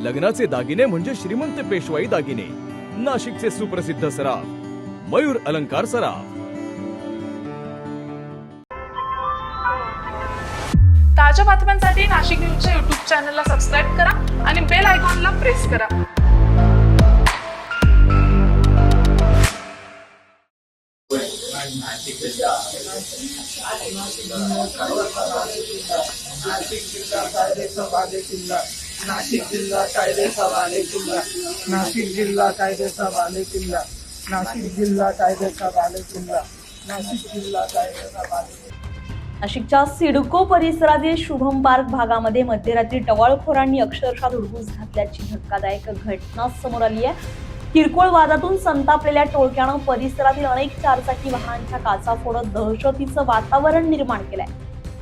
लग्नाचे दागिने म्हणजे श्रीमंत पेशवाई दागिने, नाशिकचे सुप्रसिद्ध सराफ मयूर अलंकार सराफ। ताज्या बातम्यांसाठी नाशिक न्यूजच्या YouTube चॅनलला सबस्क्राईब करा आणि बेल आयकॉनला प्रेस करा। नाशिक जिल्हा कायदे सभाले किल्ला, नाशिक जिल्हा कायदे सभाले किल्ला, नाशिक जिल्हा कायदे सभाले किल्ला, नाशिक जिल्हा कायदे सभाले किल्ला, नाशिक जिल्हा कायदे सभाले। नाशिकच्या सिडको परिसरातील शुभम पार्क भागामध्ये मध्यरात्री टवाळखोरांनी अक्षरशः धुडगूस घातल्याची धक्कादायक घटना समोर आली आहे। किरकोळ वादातून संतापलेल्या टोळक्यानं परिसरातील अनेक चारचाकी वाहनांच्या काचा फोडत दहशतीचं वातावरण निर्माण केलंय।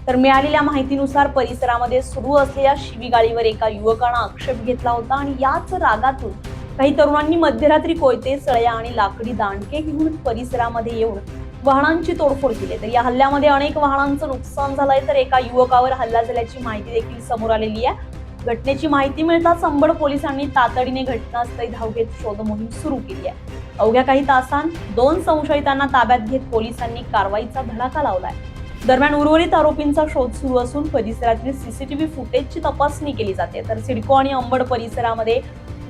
तर मिळालेल्या माहितीनुसार परिसरामध्ये सुरू असलेल्या शिवीगाळीवर एका युवकानं आक्षेप घेतला होता आणि याच रागातून काही तरुणांनी मध्यरात्री कोयते, सळया आणि लाकडी दांडके घेऊन परिसरामध्ये येऊन वाहनांची तोडफोड केली। तर या हल्ल्यामध्ये अनेक वाहनांचं नुकसान झालंय, तर एका युवकावर हल्ला झाल्याची माहिती देखील समोर आलेली आहे। घटनेची माहिती मिळताच अंबड पोलिसांनी तातडीने घटनास्थळी धाव घेत शोध मोहीम सुरू केली आहे। अवघ्या काही तासांत 2 संशयितांना ताब्यात घेत पोलिसांनी कारवाईचा धडाका लावलाय। दरम्यान उर्वरित आरोपींचा शोध सुरू असून परिसरातील सीसीटीव्ही फुटेजची तपासणी केली जाते। तर सिडको आणि अंबड परिसरामध्ये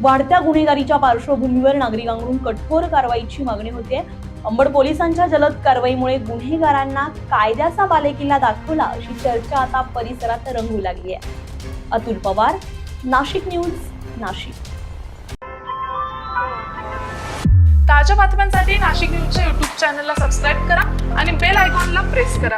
वाढत्या गुन्हेगारीच्या पार्श्वभूमीवर नागरिकांकडून कठोर कारवाईची मागणी होते। अंबड पोलिसांच्या जलद कारवाईमुळे गुन्हेगारांना कायद्याचा बालेकिल्ला दाखवला अशी चर्चा आता परिसरात रंगू लागली आहे। अतुल पवार, नाशिक न्यूज, नाशिक। ताज्या बातम्यांसाठी नाशिक न्यूजच्या YouTube चॅनलला सबस्क्राईब करा आणि बेल आयकॉनला प्रेस करा।